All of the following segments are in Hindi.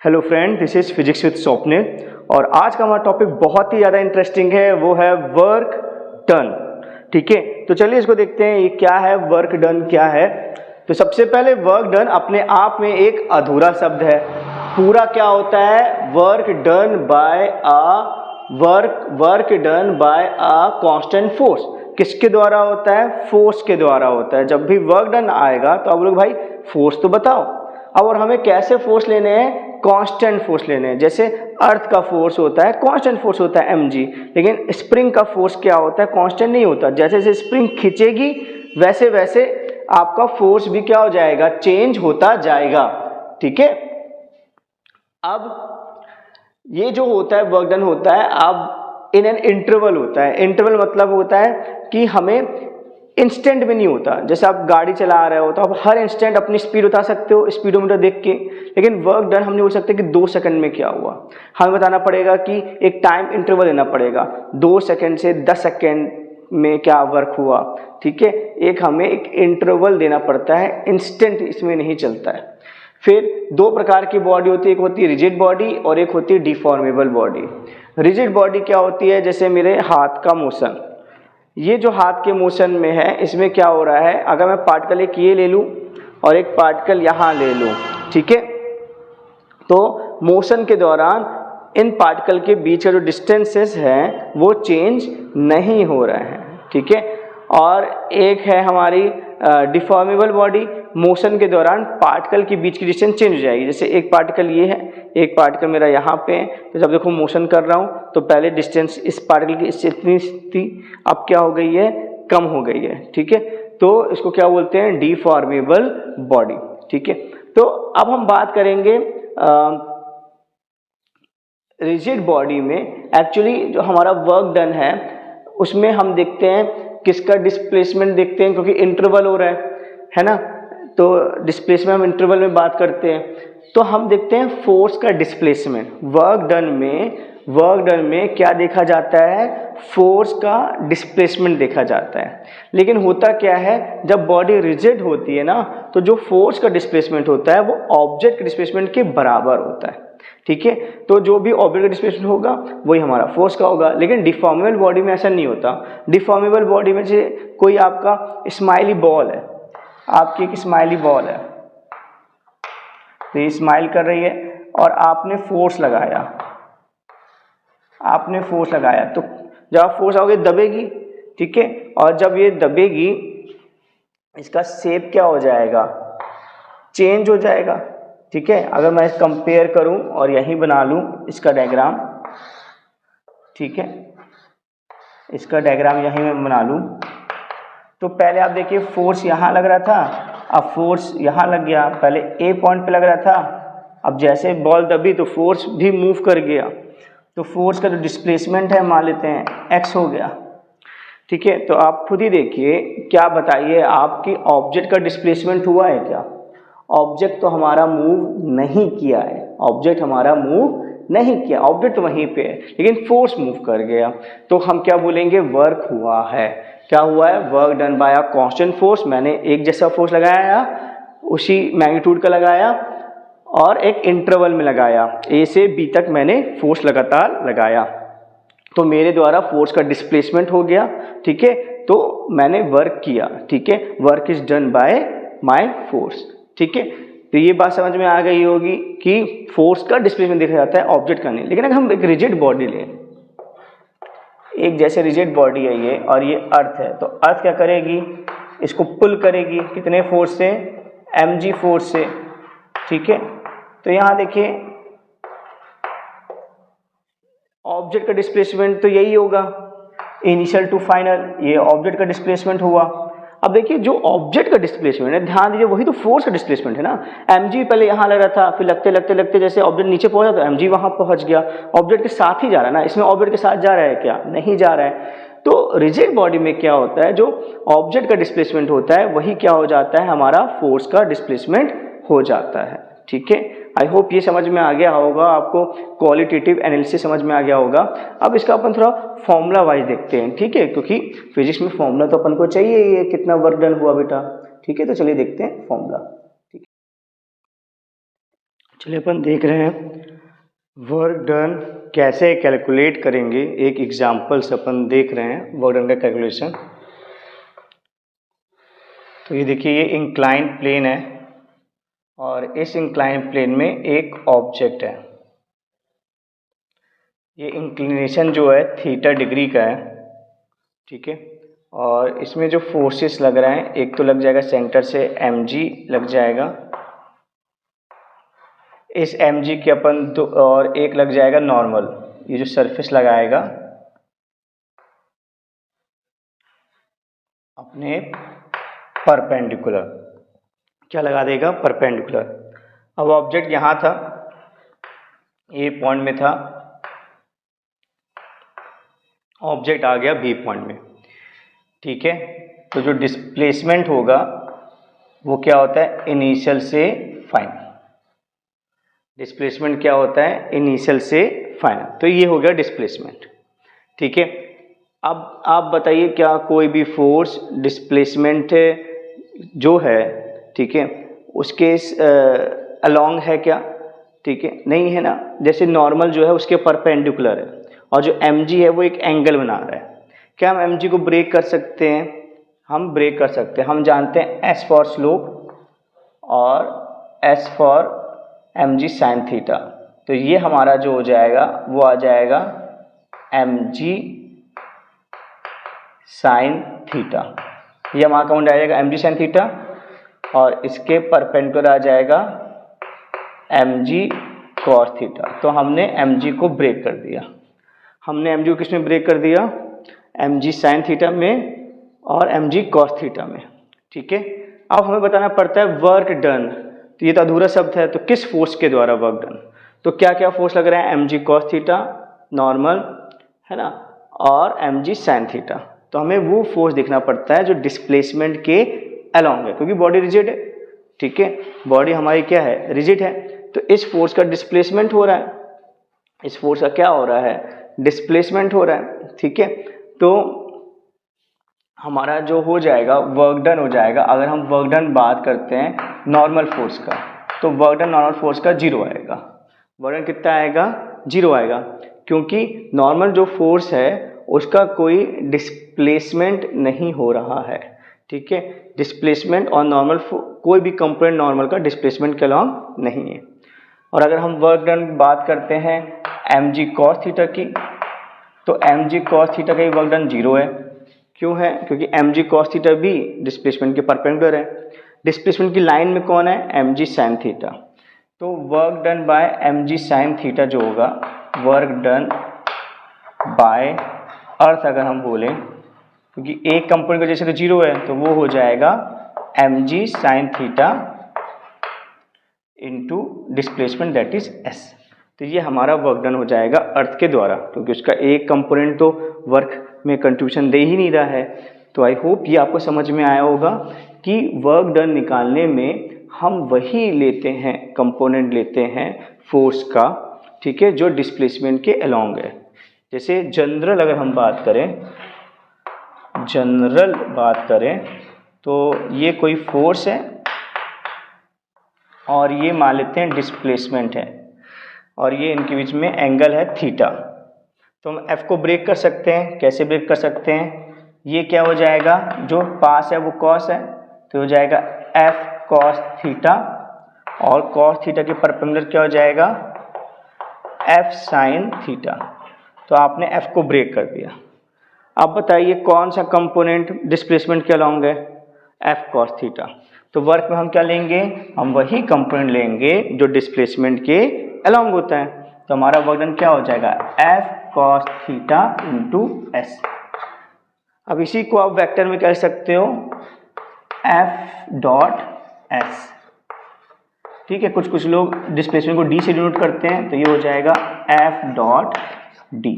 Hello friend, this is physics with Swapnil और आज का हमारा टॉपिक बहुत ही ज़्यादा इंटरेस्टिंग है, वो है वर्क डन। ठीक है, तो चलिए इसको देखते हैं ये क्या है, वर्क डन क्या है। तो सबसे पहले वर्क डन अपने आप में एक अधूरा शब्द है। पूरा क्या होता है, work done by a constant force. किसके द्वारा होता है, फोर्स के द्वारा होता है। जब भी वर्क डन आएगा तो आप लोग भाई फोर्स तो बताओ। अब और हमें कैसे फोर्स लेने हैं, कांस्टेंट फोर्स लेने हैं। जैसे अर्थ का फोर्स होता है कांस्टेंट फोर्स होता है mg, लेकिन स्प्रिंग का फोर्स क्या होता है, कांस्टेंट नहीं होता। जैसे जैसे स्प्रिंग खींचेगी वैसे वैसे आपका फोर्स भी क्या हो जाएगा, चेंज होता जाएगा। ठीक है, अब ये जो होता है वर्क डन होता है अब इन एन इंटरवल होता है। इंटरवल मतलब होता है कि हमें इंस्टेंट में नहीं होता। जैसे आप गाड़ी चला रहे हो तो आप हर इंस्टेंट अपनी स्पीड उठा सकते हो स्पीडोमीटर देख के, लेकिन वर्क डन हम नहीं बोल सकते कि 2 सेकंड में क्या हुआ। हमें बताना पड़ेगा कि एक टाइम इंटरवल देना पड़ेगा, 2 सेकंड से 10 सेकंड में क्या वर्क हुआ। ठीक है, एक हमें एक इंटरवल देना पड़ता है, इंस्टेंट इसमें नहीं चलता है। फिर 2 प्रकार की बॉडी होती है, एक होती है रिजिड बॉडी और एक होती है डिफॉर्मेबल बॉडी। रिजिड बॉडी क्या होती है, जैसे मेरे हाथ का मोशन, ये जो हाथ के मोशन में है इसमें क्या हो रहा है, अगर मैं पार्टिकल एक ये ले लूँ और एक पार्टिकल यहाँ ले लूँ, ठीक है, तो मोशन के दौरान इन पार्टिकल के बीच का जो डिस्टेंसेस हैं वो चेंज नहीं हो रहे हैं। ठीक है, और एक है हमारी डिफॉर्मेबल बॉडी, मोशन के दौरान पार्टिकल के बीच की डिस्टेंस चेंज हो जाएगी। जैसे एक पार्टिकल ये है, एक पार्टिकल मेरा यहाँ पे है, तो जब देखो मोशन कर रहा हूँ तो पहले डिस्टेंस इस पार्टिकल की इससे इतनी थी, अब क्या हो गई है, कम हो गई है। ठीक है, तो इसको क्या बोलते हैं, डिफॉर्मेबल बॉडी। ठीक है, तो अब हम बात करेंगे रिजिड बॉडी में। एक्चुअली जो हमारा वर्क डन है उसमें हम देखते हैं किसका डिस्प्लेसमेंट देखते हैं, क्योंकि इंटरवल हो रहा है ना, तो डिस्प्लेसमेंट हम इंटरवल में बात करते हैं, तो हम देखते हैं फोर्स का डिस्प्लेसमेंट। वर्क डन में क्या देखा जाता है, फोर्स का डिस्प्लेसमेंट देखा जाता है। लेकिन होता क्या है, जब बॉडी रिजिड होती है ना, तो जो फोर्स का डिस्प्लेसमेंट होता है वो ऑब्जेक्ट के डिस्प्लेसमेंट के बराबर होता है। ठीक है, तो जो भी ऑब्जेक्ट का डिस्प्लेसमेंट होगा वही हमारा फोर्स का होगा। लेकिन डिफॉर्मेबल बॉडी में ऐसा नहीं होता। डिफॉर्मेबल बॉडी में से कोई आपका स्माइली बॉल है, आपकी एक स्माइली बॉल है, तो ये स्माइल कर रही है और आपने फोर्स लगाया, तो जब आप फोर्स आओगे दबेगी। ठीक है, और जब ये दबेगी इसका शेप क्या हो जाएगा, चेंज हो जाएगा। ठीक है, अगर मैं कंपेयर करूं और यही बना लूं इसका डायग्राम, ठीक है, इसका डायग्राम यही मैं बना लूं, तो पहले आप देखिए फोर्स यहाँ लग रहा था, अब फोर्स यहाँ लग गया। पहले ए पॉइंट पे लग रहा था, अब जैसे बॉल दबी तो फोर्स भी मूव कर गया, तो फोर्स का जो डिस्प्लेसमेंट है मान लेते हैं एक्स हो गया। ठीक है, तो आप खुद ही देखिए, क्या बताइए आपकी ऑब्जेक्ट का डिस्प्लेसमेंट हुआ है क्या? ऑब्जेक्ट तो हमारा मूव नहीं किया है, ऑब्जेक्ट वहीं पे है, लेकिन फोर्स मूव कर गया, तो हम क्या बोलेंगे, वर्क हुआ है। क्या हुआ है, work done by a constant force. मैंने एक जैसा फोर्स लगाया, उसी मैग्नीट्यूड का लगाया और एक इंटरवल में लगाया, ए से बी तक मैंने फोर्स लगातार लगाया, तो मेरे द्वारा फोर्स का डिस्प्लेसमेंट हो गया। ठीक है, तो मैंने वर्क किया। ठीक है, work is done by my force. ठीक है, तो ये बात समझ में आ गई होगी कि फोर्स का डिस्प्लेसमेंट देखा जाता है, ऑब्जेक्ट का नहीं। लेकिन अगर हम एक रिजिड बॉडी लें, एक जैसे रिजिड बॉडी है ये और ये अर्थ है, तो अर्थ क्या करेगी, इसको पुल करेगी, कितने फोर्स से, mg फोर्स से। ठीक है, तो यहाँ देखिए ऑब्जेक्ट का डिस्प्लेसमेंट तो यही होगा, इनिशियल टू फाइनल, ये ऑब्जेक्ट का डिस्प्लेसमेंट हुआ। अब देखिए जो ऑब्जेक्ट का डिस्प्लेसमेंट है, ध्यान दीजिए, वही तो फोर्स का डिस्प्लेसमेंट है ना। mg पहले यहाँ लग रहा था, फिर लगते जैसे ऑब्जेक्ट नीचे पहुंचा तो mg वहां पहुंच गया, ऑब्जेक्ट के साथ ही जा रहा है ना। इसमें ऑब्जेक्ट के साथ जा रहा है क्या, नहीं जा रहा है। तो रिजिड बॉडी में क्या होता है, जो ऑब्जेक्ट का डिस्प्लेसमेंट होता है वही क्या हो जाता है, हमारा फोर्स का डिस्प्लेसमेंट हो जाता है। ठीक है, आई होप ये समझ में आ गया होगा आपको, क्वालिटेटिव एनालिसिस समझ में आ गया होगा। अब इसका अपन थोड़ा फॉर्मूला वाइज देखते हैं। ठीक है, क्योंकि फिजिक्स में फॉर्मूला तो अपन को चाहिए, ये कितना वर्क डन हुआ बेटा। ठीक है, तो चलिए देखते हैं फॉर्मूला। ठीक है, चलिए अपन देख रहे हैं वर्क डन कैसे कैलकुलेट करेंगे। एक एग्जाम्पल से अपन देख रहे हैं वर्क डन का कैलकुलेशन। तो ये देखिए, ये इंक्लाइन प्लेन है और इस इंक्लाइन प्लेन में एक ऑब्जेक्ट है। ये इंक्लिनेशन जो है थीटा डिग्री का है, ठीक है। और इसमें जो फोर्सेस लग रहे हैं, एक तो लग जाएगा सेंटर से mg लग जाएगा, इस mg के अपन दो, और एक लग जाएगा नॉर्मल, ये जो सरफेस लगाएगा अपने परपेंडिकुलर, क्या लगा देगा, परपेंडिकुलर। अब ऑब्जेक्ट यहाँ था, ए पॉइंट में था, ऑब्जेक्ट आ गया बी पॉइंट में, ठीक है। तो जो डिस्प्लेसमेंट होगा वो क्या होता है, इनिशियल से फाइनल। डिस्प्लेसमेंट क्या होता है, इनिशियल से फाइनल। तो ये हो गया डिस्प्लेसमेंट, ठीक है। अब आप बताइए, क्या कोई भी फोर्स डिस्प्लेसमेंट जो है, ठीक है, उसके अलोंग है क्या, ठीक है, नहीं है ना। जैसे नॉर्मल जो है उसके परपेंडिकुलर है और जो mg है वो एक एंगल बना रहा है। क्या हम mg को ब्रेक कर सकते हैं, हम ब्रेक कर सकते हैं। हम जानते हैं s फॉर स्लोप और s for mg sine theta. तो ये हमारा जो हो जाएगा वो आ जाएगा mg साइन थीटा। ये हमारा काउंट आ जाएगा mg साइन थीटा और इसके परपेंडिकुलर आ जाएगा mg कॉस थीटा। तो हमने mg को ब्रेक कर दिया। हमने mg को किस में ब्रेक कर दिया, mg साइन थीटा में और mg कॉस थीटा में, ठीक है। अब हमें बताना पड़ता है वर्क डन। तो ये तो अधूरा शब्द है, तो किस फोर्स के द्वारा वर्क डन। तो क्या क्या फोर्स लग रहा है, mg कॉस थीटा नॉर्मल है ना, और mg साइन थीटा। तो हमें वो फोर्स देखना पड़ता है जो डिस्प्लेसमेंट के अलोंग है, क्योंकि बॉडी रिजिड है, ठीक है, बॉडी हमारी क्या है, रिजिड है। तो इस फोर्स का डिस्प्लेसमेंट हो रहा है, इस फोर्स का क्या हो रहा है, डिस्प्लेसमेंट हो रहा है, ठीक है। तो हमारा जो हो जाएगा वर्क डन हो जाएगा। अगर हम वर्क डन बात करते हैं नॉर्मल फोर्स का, तो वर्क डन नॉर्मल फोर्स का 0 आएगा। वर्क डन कितना आएगा, 0 आएगा, क्योंकि नॉर्मल जो फोर्स है उसका कोई डिस्प्लेसमेंट नहीं हो रहा है, ठीक है। डिस्प्लेसमेंट और नॉर्मल कोई भी कंपोनेंट नॉर्मल का डिस्प्लेसमेंट के अलोंग नहीं है। और अगर हम वर्क डन बात करते हैं mg cos थीटा की, तो mg cos थीटा का ही वर्क डन 0 है। क्यों है, क्योंकि mg cos थीटा भी डिस्प्लेसमेंट के परपेंडिकुलर है। डिस्प्लेसमेंट की लाइन में कौन है, mg sin थीटा। तो work done by mg sin theta जो होगा, वर्क डन बाय अर्थ अगर हम बोलें, क्योंकि एक कंपोनेंट का जैसे तो 0 है, तो वो हो जाएगा mg sin theta into displacement that is s। तो ये हमारा वर्क डन हो जाएगा अर्थ के द्वारा, क्योंकि उसका एक कंपोनेंट तो वर्क में कंट्रीब्यूशन दे ही नहीं रहा है। तो आई होप ये आपको समझ में आया होगा कि वर्क डन निकालने में हम वही लेते हैं, कंपोनेंट लेते हैं फोर्स का, ठीक है, जो डिस्प्लेसमेंट के अलोंग है। जैसे जनरल अगर हम बात करें, जनरल बात करें तो ये कोई फोर्स है और ये मान लेते हैं डिस्प्लेसमेंट है, और ये इनके बीच में एंगल है थीटा। तो हम F को ब्रेक कर सकते हैं। कैसे ब्रेक कर सकते हैं, ये क्या हो जाएगा, जो पास है वो कॉस है, तो हो जाएगा F कॉस थीटा, और कॉस थीटा के परपेंडिकुलर क्या हो जाएगा, F साइन थीटा। तो आपने F को ब्रेक कर दिया। अब बताइए कौन सा कंपोनेंट डिस्प्लेसमेंट के अलोंग है, F कॉस थीटा। तो वर्क में हम क्या लेंगे, हम वही कंपोनेंट लेंगे जो डिस्प्लेसमेंट के अलोंग होता है। तो हमारा वर्क डन क्या हो जाएगा, F cos theta into S। अब इसी को आप वेक्टर में कह सकते हो F डॉट S, ठीक है। कुछ लोग डिस्प्लेसमेंट को D से डिनोट करते हैं, तो ये हो जाएगा F डॉट D,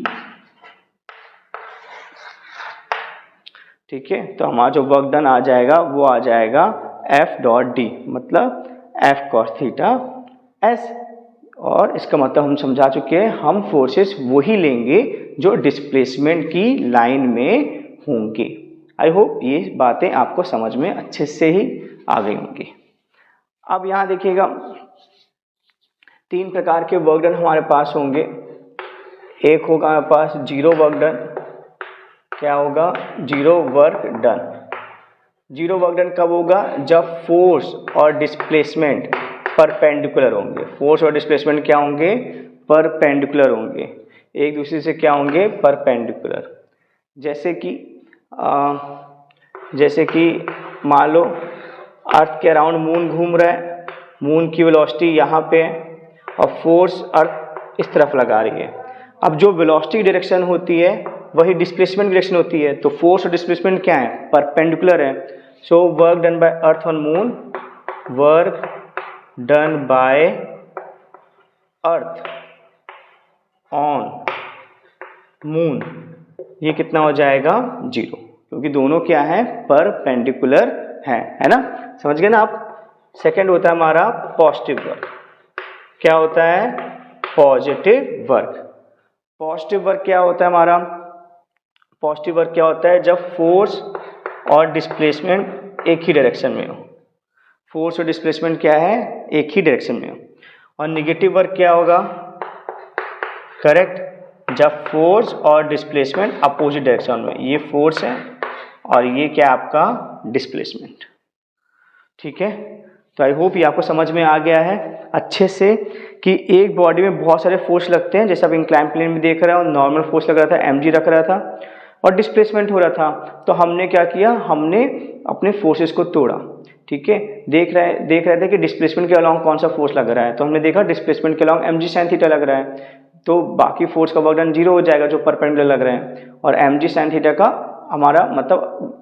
ठीक है। तो हमारा जो वर्क डन आ जाएगा वो आ जाएगा F डॉट D, मतलब F कॉस थीटा S। और इसका मतलब हम समझा चुके हैं, हम फोर्सेस वही लेंगे जो डिस्प्लेसमेंट की लाइन में होंगे। आई होप ये बातें आपको समझ में अच्छे से ही आ गई होंगी। अब यहाँ देखिएगा, तीन प्रकार के वर्क डन हमारे पास होंगे। एक होगा हमारे पास जीरो वर्क डन। क्या होगा? Zero work done. Zero work done कब होगा? जब फोर्स और डिस्प्लेसमेंट परपेंडिकुलर होंगे। फोर्स और डिस्प्लेसमेंट क्या होंगे? परपेंडिकुलर होंगे, एक दूसरे से क्या होंगे? परपेंडिकुलर। जैसे कि मान लो अर्थ के अराउंड मून घूम रहा है, मून की वेलोसिटी यहाँ पे है और फोर्स अर्थ इस तरफ लगा रही है। अब जो वेलोसिटी डायरेक्शन होती है वही डिस्प्लेसमेंट डायरेक्शन होती है, तो फोर्स और डिस्प्लेसमेंट क्या है? परपेंडिकुलर है। So work done by earth on moon, work done by earth on moon, ये कितना हो जाएगा? जीरो, क्योंकि दोनों क्या है? परपेंडिकुलर है ना? समझ गए ना आप? सेकंड होता है हमारा पॉजिटिव वर्क। क्या होता है? Positive work. पॉजिटिव वर्क क्या होता है हमारा? पॉजिटिव वर्क क्या होता है? जब फोर्स और डिस्प्लेसमेंट एक ही डायरेक्शन में हो। फोर्स और डिस्प्लेसमेंट क्या है? एक ही डायरेक्शन में हो। और निगेटिव वर्क क्या होगा? करेक्ट, जब फोर्स और डिस्प्लेसमेंट अपोजिट डायरेक्शन में। ये फोर्स है और ये क्या आपका? डिस्प्लेसमेंट। ठीक है, तो आई होप ये आपको समझ में आ गया है अच्छे से कि एक बॉडी में बहुत सारे फोर्स लगते हैं। जैसे आप इंक्लाइन प्लेन में देख रहे हो, नॉर्मल फोर्स लग रहा था, mg रख रहा था और डिस्प्लेसमेंट हो रहा था। तो हमने क्या किया? हमने अपने फोर्सेस को तोड़ा। ठीक है, देख रहे थे कि डिस्प्लेसमेंट के अलॉन्ग कौन सा फोर्स लग रहा है, तो हमने देखा डिस्प्लेसमेंट के अलॉन्ग mg sin थीटा लग रहा है, तो बाकी फोर्स का वर्क डन जीरो हो जाएगा जो परपेंडिकुलर लग रहे हैं, और mg sin थीटा का हमारा मतलब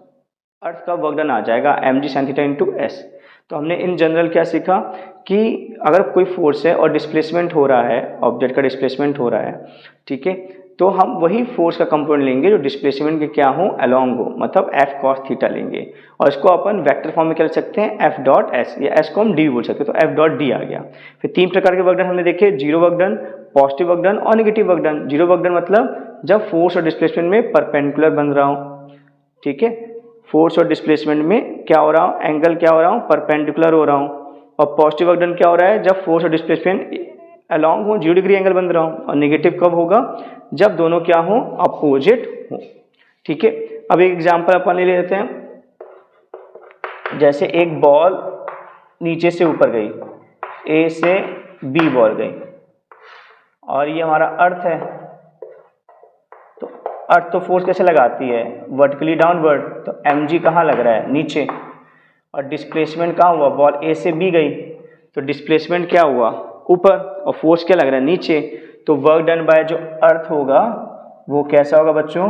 अर्थ का वर्क डन आ जाएगा mg sin theta into S. तो हमने इन जनरल क्या सीखा कि अगर कोई फोर्स है और डिस्प्लेसमेंट हो रहा है, ऑब्जेक्ट का डिस्प्लेसमेंट हो रहा है, ठीक है, तो हम वही फोर्स का कंपोनेंट लेंगे जो डिस्प्लेसमेंट के क्या हो? अलोंग हो, मतलब एफ कॉस थीटा लेंगे और इसको अपन वेक्टर फॉर्म में कर सकते हैं एफ डॉट एस, या एस को हम डी बोल सकते हैं, तो एफ डॉट डी आ गया। फिर तीन प्रकार के वर्क डन हमने देखे, zero work done, positive work done और negative work done. Zero work done मतलब जब फोर्स और डिस्प्लेसमेंट में परपेंडिकुलर बन रहा हो। ठीक है, फोर्स और डिस्प्लेसमेंट में क्या हो रहा हूँ? एंगल क्या हो रहा हूँ? परपेंडिकुलर हो रहा हूँ। और पॉजिटिव वर्क डन क्या हो रहा है? जब फोर्स और डिस्प्लेसमेंट अलोंग हो, 0 डिग्री एंगल बन रहा हूँ। और नेगेटिव कब होगा? जब दोनों क्या हो? अपोजिट हो। ठीक है, अब एक एग्जांपल अपन ले लेते हैं। जैसे एक बॉल नीचे से ऊपर गई, ए से बी बॉल गई और ये हमारा अर्थ है, तो अर्थ तो फोर्स कैसे लगाती है? वर्टिकली डाउनवर्ड, तो mg कहाँ लग रहा है? नीचे। और डिस्प्लेसमेंट कहाँ हुआ? बॉल ए से बी गई, तो डिस्प्लेसमेंट क्या हुआ? ऊपर, और फोर्स क्या लग रहा है? नीचे। तो वर्क डन बाय जो अर्थ होगा वो कैसा होगा बच्चों?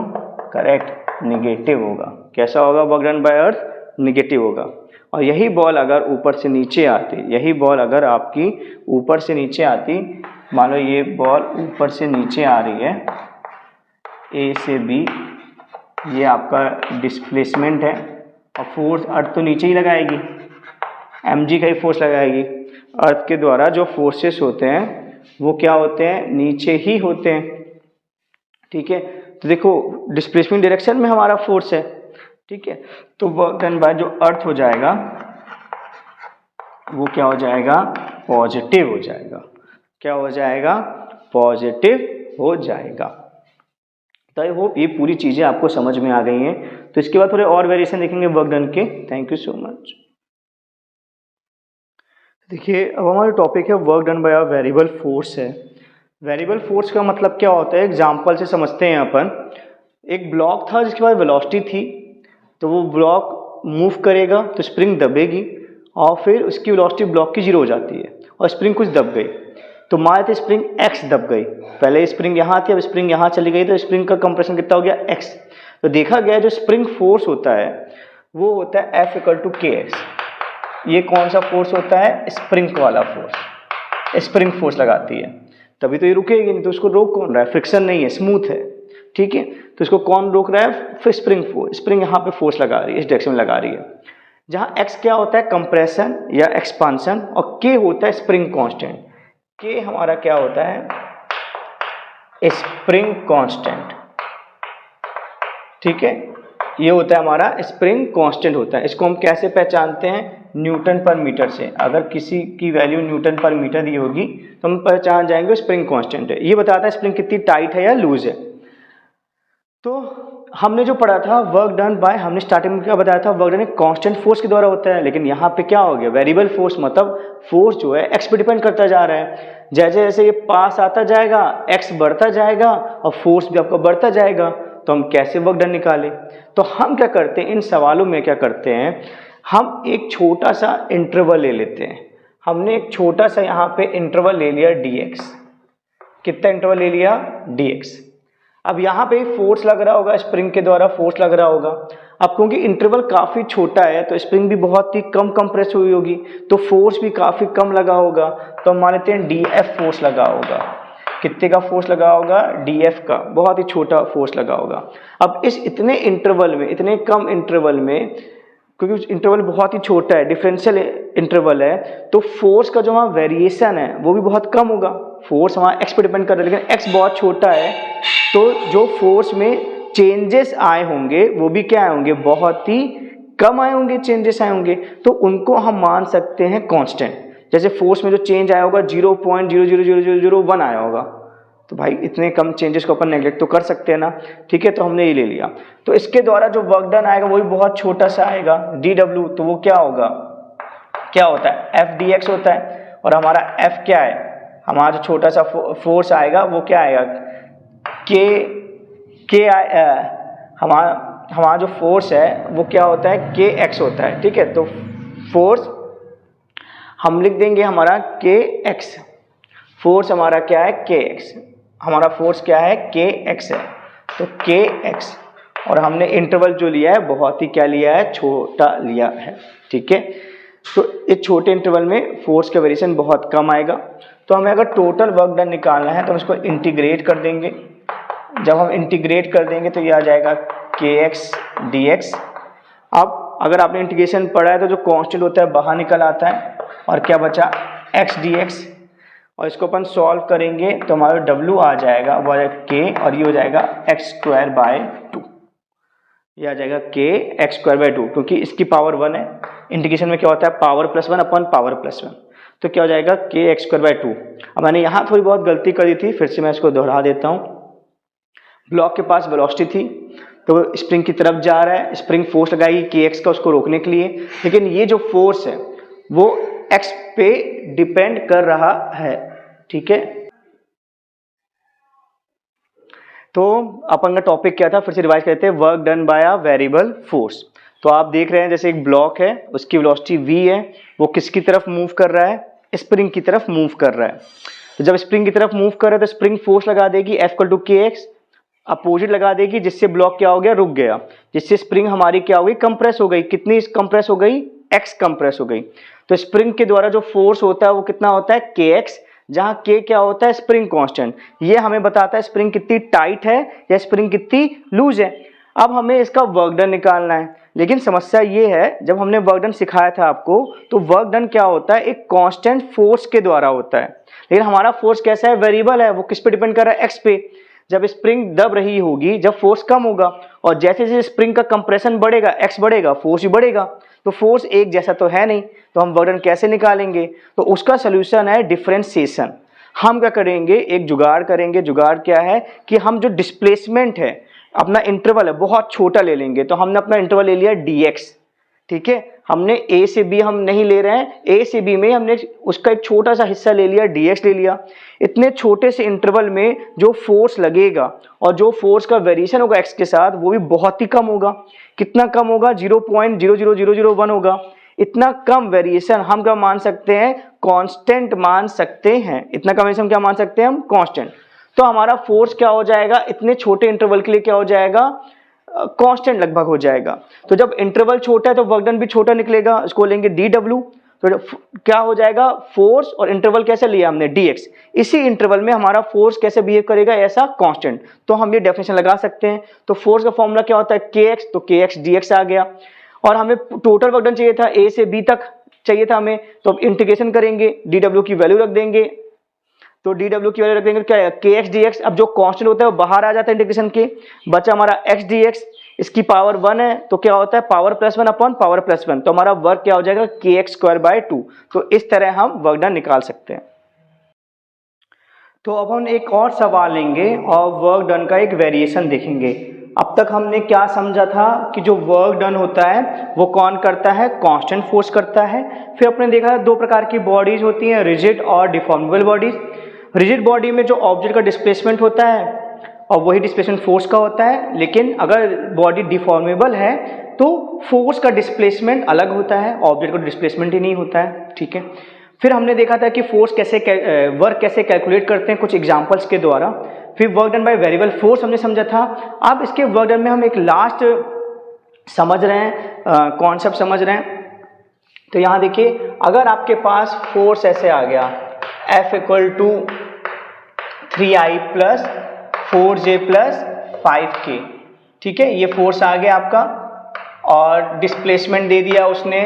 करेक्ट, निगेटिव होगा। कैसा होगा work done by earth? Negative होगा। और यही बॉल अगर ऊपर से नीचे आती, यही बॉल अगर आपकी ऊपर से नीचे आती, मान लो ये बॉल ऊपर से नीचे आ रही है ए से बी, ये आपका डिस्प्लेसमेंट है और फोर्स अर्थ तो नीचे ही लगाएगी, mg का ही फोर्स लगाएगी। अर्थ के द्वारा जो फोर्सेस होते हैं वो क्या होते हैं? नीचे ही होते हैं। ठीक है, तो देखो डिस्प्लेसमेंट डायरेक्शन में हमारा फोर्स है। ठीक है, तो वर्क डन बाय जो अर्थ हो जाएगा वो क्या हो जाएगा? पॉजिटिव हो जाएगा। क्या हो जाएगा? पॉजिटिव हो जाएगा। तो आई होप ये पूरी चीजें आपको समझ में आ गई हैं। तो इसके बाद थोड़े और वेरिएशन देखेंगे वर्क डन के। Thank you so much. देखिए, अब हमारा टॉपिक है work done by a variable force है। वेरिएबल फोर्स का मतलब क्या होता है? एग्जांपल से समझते हैं अपन। एक ब्लॉक था जिसके बाद वेलोसिटी थी, तो वो ब्लॉक मूव करेगा तो स्प्रिंग दबेगी और फिर उसकी वेलोसिटी ब्लॉक की 0 हो जाती है और स्प्रिंग कुछ दब गई। तो मान लेते स्प्रिंग x दब गई, पहले स्प्रिंग यहाँ थी, अब स्प्रिंग यहाँ चली गई, तो स्प्रिंग का कंप्रेशन कितना हो गया? x। तो देखा गया जो स्प्रिंग फोर्स होता है वो होता है F इक्वल टू kx। ये कौन सा फोर्स होता है? स्प्रिंग वाला फोर्स। स्प्रिंग फोर्स लगाती है तभी तो ये रुकेगी, नहीं तो उसको रोक कौन रहा है? फ्रिक्शन नहीं है, स्मूथ है। ठीक है, तो इसको कौन रोक रहा है? फिर स्प्रिंग फोर्स। स्प्रिंग यहाँ पे फोर्स लगा रही है, इस डायरेक्शन में लगा रही है। जहाँ x क्या होता है? कंप्रेशन या एक्सपांशन, और k होता है स्प्रिंग कांस्टेंट। k हमारा क्या होता है? Spring constant. ठीक है, ये होता है हमारा स्प्रिंग कांस्टेंट होता है। इसको हम कैसे पहचानते हैं? न्यूटन पर मीटर से। अगर किसी की वैल्यू न्यूटन पर मीटर दी होगी तो हम पहचान जाएंगे स्प्रिंग कांस्टेंट है। ये बताता है स्प्रिंग कितनी टाइट है या लूज है। तो हमने जो पढ़ा था वर्क डन बाय, हमने स्टार्टिंग में क्या बताया था, वर्क डन एक कांस्टेंट फोर्स के द्वारा होता है। लेकिन यहाँ पे क्या हो गया, वेरिएबल फोर्स, मतलब फोर्स जो है एक्स पे डिपेंड करता जा रहा है। जैसे जैसे ये पास आता जाएगा एक्स बढ़ता जाएगा और फोर्स भी आपका बढ़ता जाएगा। तो हम कैसे वर्क डन निकालें? तो हम क्या करते हैं, इन सवालों में क्या करते हैं, हम एक छोटा सा इंटरवल ले लेते हैं। हमने एक छोटा सा यहाँ पे इंटरवल ले लिया dx। कितना इंटरवल ले लिया? dx। अब यहाँ पे फोर्स लग रहा होगा, स्प्रिंग के द्वारा फोर्स लग रहा होगा। अब क्योंकि इंटरवल काफी छोटा है तो स्प्रिंग भी बहुत ही कम कंप्रेस हुई होगी, तो फोर्स भी काफी कम लगा होगा। तो हम मान लेते हैं df फोर्स लगा होगा। कितने का फोर्स लगा होगा? df का, बहुत ही छोटा फोर्स लगा होगा। अब इस इतने इंटरवल में, इतने कम इंटरवल में, क्योंकि इंटरवल बहुत ही छोटा है, डिफरेंशियल इंटरवल है, तो फोर्स का जो वहाँ वेरिएशन है वो भी बहुत कम होगा। फोर्स हमारा एक्स पे डिपेंड कर रहा है, लेकिन एक्स बहुत छोटा है, तो जो फोर्स में चेंजेस आए होंगे वो भी क्या आए होंगे, बहुत ही कम आए होंगे, चेंजेस आए होंगे। तो उनको हम मान सकते हैं कांस्टेंट। जैसे फोर्स में जो चेंज आया होगा 0.00001 आया होगा, तो भाई इतने कम चेंजेस को अपन नेग्लेक्ट तो कर सकते हैं ना। ठीक है, तो हमने ये ले लिया। तो इसके द्वारा जो वर्क डन आएगा वो भी बहुत छोटा सा आएगा, dw। तो वो क्या होगा, क्या होता है, f dx होता है। और हमारा f क्या है, हमारा जो छोटा सा फोर्स आएगा वो क्या आएगा, k हमारा जो फोर्स है वो क्या होता है, kx होता है। ठीक है, तो फोर्स हम लिख देंगे हमारा kx। फोर्स हमारा क्या है, kx। हमारा फोर्स क्या है, kx है, तो kx। और हमने इंटरवल जो लिया है बहुत ही क्या लिया है, छोटा लिया है। ठीक है, तो इस छोटे इंटरवल में फोर्स का वेरिएशन बहुत कम आएगा। तो हमें अगर टोटल वर्क डन निकालना है तो हम इसको इंटीग्रेट कर देंगे। जब हम इंटीग्रेट कर देंगे तो ये आ जाएगा kx dx। अब अगर आपने इंटीग्रेशन पढ़ा है तो जो कांस्टेंट होता है बाहर निकल आता है, और क्या बचा, x dx। और इसको अपन सॉल्व करेंगे तो हमारा w आ जाएगा, वो आ जाएगा k, और ये हो जाएगा x²/2। ये आ जाएगा k x²/2, क्योंकि इसकी पावर 1 है। इंटीग्रेशन में क्या होता है, पावर +1 अपन पावर +1, तो क्या हो जाएगा k x²/2। अब मैंने यहाँ थोड़ी बहुत गलती करी थी, फिर से मैं इसको दोहरा देता हूँ। ब्लॉक के पास वेलोसिटी थी तो स्प्रिंग की तरफ जा रहा है, स्प्रिंग फोर्स लगाएगी kx का उसको रोकने के लिए, लेकिन ये जो फोर्स है वो x पे डिपेंड कर रहा है। ठीक है, तो अपन का टॉपिक क्या था, फिर से रिवाइज करते हैं, work done by a variable force. तो आप देख रहे हैं जैसे एक ब्लॉक है, उसकी वेलोसिटी v है, वो किसकी तरफ मूव कर रहा है, स्प्रिंग की तरफ मूव कर रहा है। तो जब स्प्रिंग की तरफ मूव कर रहा है तो स्प्रिंग फोर्स लगा देगी F=kx, अपोजिट लगा देगी, जिससे ब्लॉक क्या हो गया, रुक गया, जिससे स्प्रिंग हमारी क्या हो गई, कंप्रेस हो गई। कितनी कंप्रेस हो गई, x कंप्रेस हो गई। तो स्प्रिंग के द्वारा जो फोर्स होता है वो कितना होता है, kx, जहां k क्या होता है, स्प्रिंग कांस्टेंट। ये हमें बताता है स्प्रिंग कितनी टाइट है या स्प्रिंग कितनी लूज है। अब हमें इसका वर्क डन निकालना है, लेकिन समस्या ये है, जब हमने वर्क डन सिखाया था आपको, तो वर्क डन क्या होता है, एक कांस्टेंट फोर्स के द्वारा होता है। लेकिन हमारा फोर्स कैसा है, वेरिएबल है, वो किस पे डिपेंड कर रहा है, x पे। जब स्प्रिंग दब रही होगी, जब फोर्स कम होगा, और जैसे जैसे स्प्रिंग का कंप्रेशन बढ़ेगा, x बढ़ेगा, फोर्स भी बढ़ेगा। तो फोर्स एक जैसा तो है नहीं, तो हम वर्क डन कैसे निकालेंगे, तो उसका सोल्यूशन है डिफरेंशिएशन। हम क्या करेंगे, एक जुगाड़ करेंगे। जुगाड़ क्या है कि हम जो डिस्प्लेसमेंट है, अपना इंटरवल है बहुत छोटा ले लेंगे। तो हमने अपना इंटरवल ले लिया dx। ठीक है, हमने a से b हम नहीं ले रहे हैं, a से b में हमने उसका एक छोटा सा हिस्सा ले लिया, dx ले लिया। इतने छोटे से इंटरवल में जो फोर्स लगेगा और जो फोर्स का वेरिएशन होगा x के साथ, वो भी बहुत ही कम होगा। कितना कम होगा, 0.00001 होगा। इतना कम वेरिएशन हम क्या मान सकते हैं, कांस्टेंट मान सकते हैं। इतना कम वेरिएशन क्या मान सकते हैं हम, कांस्टेंट। तो हमारा फोर्स क्या हो जाएगा, इतने छोटे इंटरवल के लिए क्या हो जाएगा, कांस्टेंट लगभग हो जाएगा। तो जब इंटरवल छोटा है तो वर्क डन भी छोटा निकलेगा, इसको लेंगे dw। तो क्या हो जाएगा, फोर्स और इंटरवल कैसे लिया हमने, dx। इसी इंटरवल में हमारा फोर्स कैसे बिहेव करेगा, ऐसा कांस्टेंट। तो हम ये डेफिनेशन लगा सकते हैं। तो फोर्स का फॉर्मूला क्या होता है, kx, तो kx dx आ गया। और हमें टोटल वर्क डन चाहिए था, a से b तक चाहिए था हमें, तो अब इंटीग्रेशन करेंगे, dw की वैल्यू रख देंगे। तो dw की वैल्यू रख देंगे, क्या है, kx dx। अब जो कांस्टेंट होता है वो बाहर आ जाता है इंटीग्रेशन के, बचा हमारा x dx। इसकी पावर 1 है तो क्या होता है power plus 1 upon power plus 1, तो हमारा वर्क क्या हो जाएगा kx²/2। तो इस तरह हम वर्क डन निकाल सकते हैं। तो अब हम एक और सवाल लेंगे और वर्क डन का एक वेरिएशन देखेंगे। अब तक हमने क्या समझा था कि जो वर्क डन होता है वो कौन करता है, कांस्टेंट फोर्स करता है। फिर अपने देखा दो प्रकार की बॉडीज होती हैं, रिजिड और डिफॉर्मेबल बॉडीज। रिजिड बॉडी में जो ऑब्जेक्ट का डिस्प्लेसमेंट होता है और वही डिस्प्लेसमेंट फोर्स का होता है, लेकिन अगर बॉडी डिफॉर्मेबल है तो फोर्स का डिस्प्लेसमेंट अलग होता है, ऑब्जेक्ट का डिस्प्लेसमेंट ही नहीं होता है। ठीक है, फिर हमने देखा था कि फोर्स वर्क कैसे कैलकुलेट करते हैं कुछ एग्जांपल्स के द्वारा। फिर work done by variable force हमने समझा था। अब इसके वर्क डन में हम एक लास्ट समझ रहे हैं, कॉन्सेप्ट समझ रहे हैं। तो यहाँ देखिए, अगर आपके पास फोर्स ऐसे आ गया F = 3I + 4J + 5K, ठीक है, ये फोर्स आ गया आपका, और डिस्प्लेसमेंट दे दिया उसने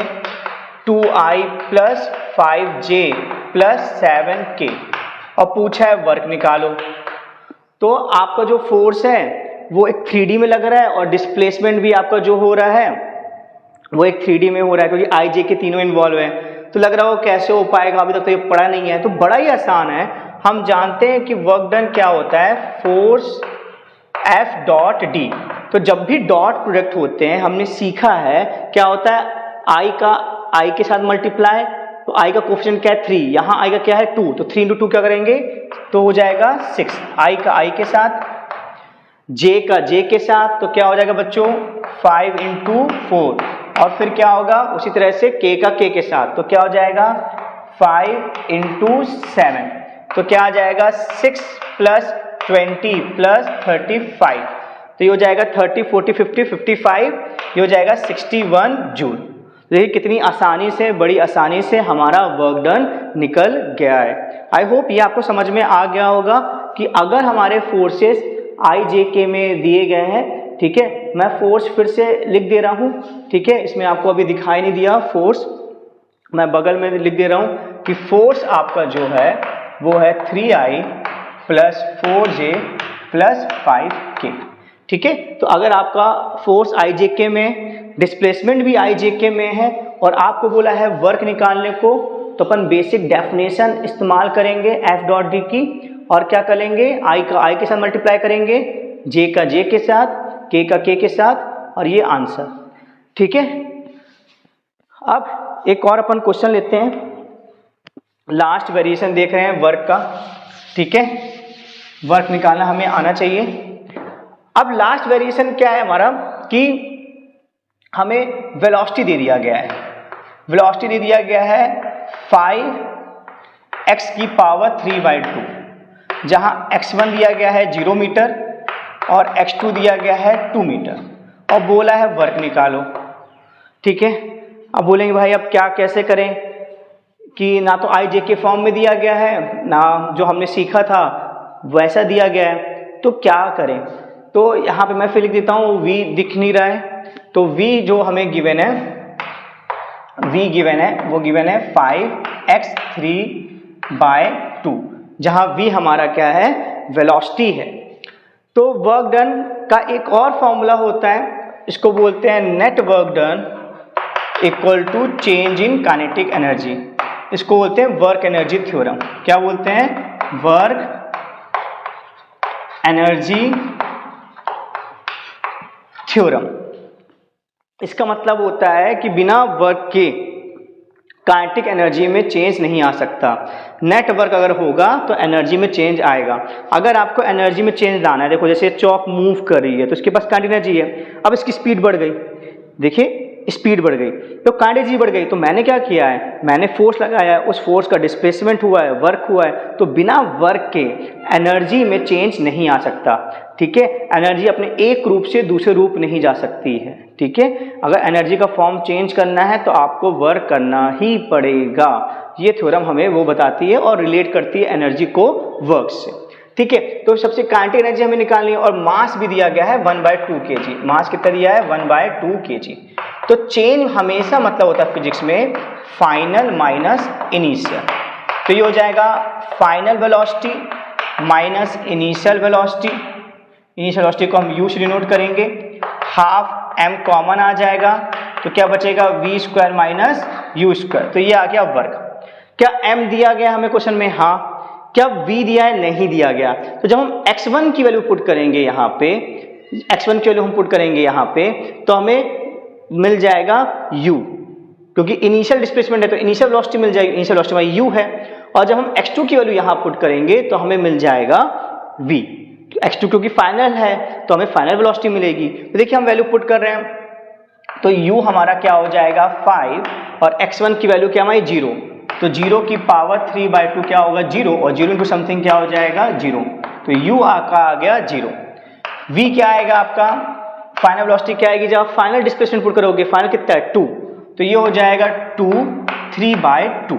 2I + 5J + 7K, और पूछा है वर्क निकालो। तो आपका जो फोर्स है वो एक 3D में लग रहा है और डिस्प्लेसमेंट भी आपका जो हो रहा है वो एक 3D में हो रहा है, क्योंकि I J के तीनों इन्वॉल्व है। तो लग रहा हो कैसे हो पाएगा, अभी तक तो ये पढ़ा नहीं है। तो बड़ा ही आसान है, हम जानते हैं कि वर्क डन क्या होता है, फोर्स F.D। तो जब भी डॉट प्रोडक्ट होते हैं हमने सीखा है क्या होता है, I के साथ मल्टीप्लाई, तो I का कोफिशिएंट क्या है 3, यहाँ I का क्या है 2, तो 3 × 2 क्या करेंगे तो हो जाएगा 6। I का I के साथ, J का J के साथ, तो क्या हो जाएगा बच्चों 5 × 4, और फिर क्या होगा उसी तरह से K का K के साथ, तो क्या हो जाएगा 5 × 7, तो क्या आ जाएगा 6 + 20 + 35, तो ये हो जाएगा 30 40 50 55, ये हो जाएगा 61 जूल। देखिए कितनी आसानी से, बड़ी आसानी से हमारा वर्क डन निकल गया है। आई होप ये आपको समझ में आ गया होगा कि अगर हमारे फोर्सेस I J K में दिए गए हैं, ठीक है, मैं फोर्स फिर से लिख दे रहा हूँ, ठीक है, इसमें आपको अभी दिखाई नहीं दिया फोर्स, मैं बगल में लिख दे रहा हूँ कि फोर्स आपका जो है वो है 3I + 4J + 5K, ठीक है। तो अगर आपका फोर्स I J K में, डिस्प्लेसमेंट भी I J K में है और आपको बोला है वर्क निकालने को, तो अपन बेसिक डेफिनेशन इस्तेमाल करेंगे F.D की, और क्या करेंगे I का I के साथ मल्टीप्लाई करेंगे, J का J के साथ, K का K के साथ, और ये आंसर, ठीक है। अब एक और अपन क्वेश्चन लेते हैं, लास्ट वेरिएशन देख रहे हैं वर्क का, ठीक है, वर्क निकालना हमें आना चाहिए। अब लास्ट वेरिएशन क्या है हमारा कि हमें वेलोसिटी दे दिया गया है, वेलोसिटी दे दिया गया है 5x⁵2, जहां x1 दिया गया है 0 मीटर और x2 दिया गया है 2 मीटर, और बोला है वर्क निकालो, ठीक है। अब बोलेंगे भाई अब क्या कैसे करें कि ना तो I J के फॉर्म में दिया गया है, ना जो हमने सीखा था वैसा दिया गया है, तो क्या करें। तो यहाँ पे मैं फिर लिख देता हूँ, V दिख नहीं रहा है, तो V जो हमें गिवन है, V गिवन है, वो गिवन है 5x3/2, जहाँ V हमारा क्या है वेलोसिटी है। तो वर्क डन का एक और फॉर्मूला होता है, इसको बोलते हैं net work done = change in kinetic energy, इसको बोलते हैं वर्क एनर्जी थ्योरम। क्या बोलते हैं, वर्क एनर्जी थ्योरम। इसका मतलब होता है कि बिना वर्क के काइनेटिक एनर्जी में चेंज नहीं आ सकता। नेट वर्क अगर होगा तो एनर्जी में चेंज आएगा। अगर आपको एनर्जी में चेंज लाना है, देखो जैसे चॉक मूव कर रही है तो इसके पास काइनेटिक एनर्जी है, अब इसकी स्पीड बढ़ गई, देखिए स्पीड बढ़ गई तो काइनेटिक एनर्जी बढ़ गई, तो मैंने क्या किया है, मैंने फोर्स लगाया है, उस फोर्स का डिस्प्लेसमेंट हुआ है, वर्क हुआ है, तो बिना वर्क के एनर्जी में चेंज नहीं आ सकता, ठीक है। एनर्जी अपने एक रूप से दूसरे रूप नहीं जा सकती है, ठीक है। अगर एनर्जी का फॉर्म चेंज करना है तो आपको वर्क करना ही पड़ेगा। ये थ्योरम हमें वो बताती है और रिलेट करती है एनर्जी को वर्क से, ठीक है। तो सबसे काइनेटिक एनर्जी हमें निकालनी है, और मास भी दिया गया है 1/2 kg, मास कितना दिया है 1/2 kg। तो चेंज हमेशा मतलब होता है फिजिक्स में फाइनल माइनस इनिशियल, तो ये हो जाएगा final velocity minus initial velocity, initial velocity को हम u से डिनोट करेंगे, हाफ m कॉमन आ जाएगा, तो क्या बचेगा v square minus u square. तो ये आ गया वर्क। क्या m दिया गया हमें क्वेश्चन में? हाँ। क्या v दिया है? नहीं दिया गया। तो जब हम x1 की वैल्यू पुट करेंगे यहाँ पे, x1 की वैल्यू हम पुट करेंगे यहाँ पे, तो हमें मिल जाएगा u, क्योंकि इनिशियल डिस्प्लेसमेंट है तो इनिशियल वेलोसिटी मिल जाएगी, इनिशियल वेलोसिटी हमारी u है। और जब हम x2 की वैल्यू यहाँ पुट करेंगे तो हमें मिल जाएगा v। तो x2 क्योंकि फाइनल है तो हमें फाइनल वेलोसिटी मिलेगी। तो देखिए हम वैल्यू पुट कर रहे हैं, तो u हमारा क्या हो जाएगा 5 और x1 की वैल्यू क्या हमारी 0, तो 0 की पावर 3/2 क्या होगा 0, और 0 इंटू समथिंग क्या हो जाएगा 0, तो u का आ गया 0। v क्या आएगा आपका? फाइनल वेलोसिटी क्या आएगी? जब आप फाइनल डिस्प्लेसमेंट पुट करोगे, फाइनल कितना है 2, तो ये हो जाएगा 2 3/2।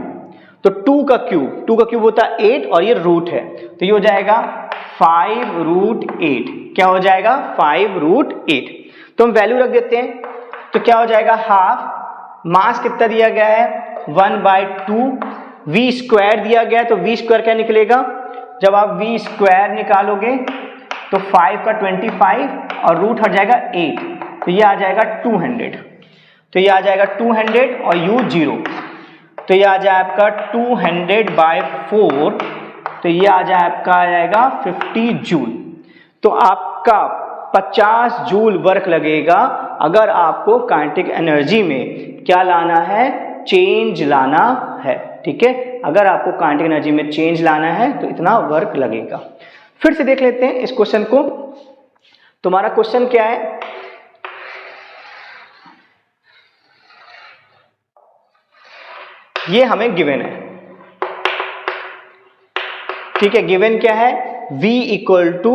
तो 2 का क्यूब होता है 8 और ये रूट है, तो ये हो जाएगा 5√8। क्या हो जाएगा? 5√8। तो हम वैल्यू रख देते हैं, तो क्या हो जाएगा हाफ, मास कितना दिया गया है 1/2, v स्क्वायर दिया गया है, तो v स्क्वायर क्या निकलेगा? जब आप v स्क्वायर निकालोगे तो 5 का 25 और रूट हट जाएगा 8, तो ये आ जाएगा 200। तो ये आ जाएगा 200 और u 0, तो ये आ जाए आपका 200/4, तो ये आ जाए आपका आ जाएगा 50 जूल। तो आपका 50 जूल वर्क लगेगा अगर आपको काइनेटिक एनर्जी में क्या लाना है? चेंज लाना है। ठीक है, अगर आपको काइनेटिक एनर्जी में चेंज लाना है तो इतना वर्क लगेगा। फिर से देख लेते हैं इस क्वेश्चन को। तुम्हारा क्वेश्चन क्या है? ये हमें गिवन है। ठीक है, गिवन क्या है? v इक्वल टू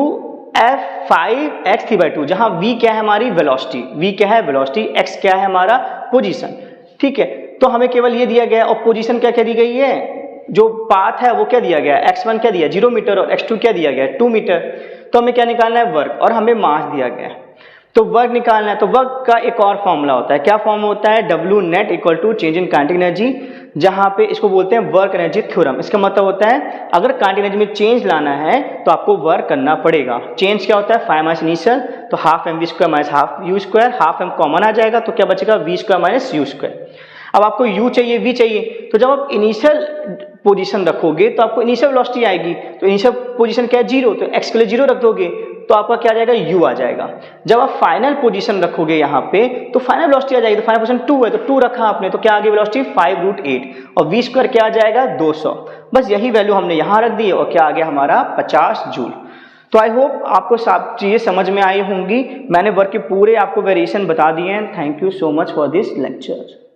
f5x3/2, जहां v क्या है हमारी वेलोसिटी, v क्या है वेलोसिटी, x क्या है हमारा पोजीशन। ठीक है, तो हमें केवल ये दिया गया है, और पोजीशन क्या क्या दी गई है? जो पाथ है वो क्या दिया गया है? x1 क्या दिया 0 मीटर और x2 क्या दिया गया है 2 मीटर। तो हमें क्या निकालना है? वर्क, और हमें मास दिया गया है तो वर्क निकालना है। तो वर्क का एक और फॉर्मूला होता है, क्या फॉर्म होता है? W net equal to change in kinetic energy, जहां पे इसको बोलते हैं वर्क एनर्जी थ्योरम। इसका मतलब होता है अगर काइनेटिक एनर्जी में चेंज लाना है तो आपको वर्क करना पड़ेगा। चेंज क्या होता है? 5 माइनस इनिशियल, तो half mv square minus half u square, half m common आ जाएगा, तो क्या बचेगा v square minus u square. अब आपको u चाहिए, v चाहिए, तो जब आप इनिशियल पोजीशन रखोगे तो आपको इनिशियल वेलोसिटी आएगी, तो इनिशियल पोजीशन क्या है 0, तो x के लिए 0 रख दोगे तो आपका क्या आ जाएगा? u आ जाएगा। जब आप फाइनल पोजीशन रखोगे यहाँ पे तो फाइनल वेलोसिटी आ जाएगी, तो फाइनल पोजीशन 2 है तो 2 रखा आपने, तो क्या आ गई वेलोसिटी 5√8, और v स्क्वायर क्या आ जाएगा 200। बस यही वैल्यू हमने यहाँ रख दी, और क्या आ गया हमारा 50 जूल। तो आई होप आपको सब चीज़ें समझ में आई होंगी। मैंने वर्क के पूरे आपको वेरिएशन बता दिए हैं। Thank you so much for this lecture.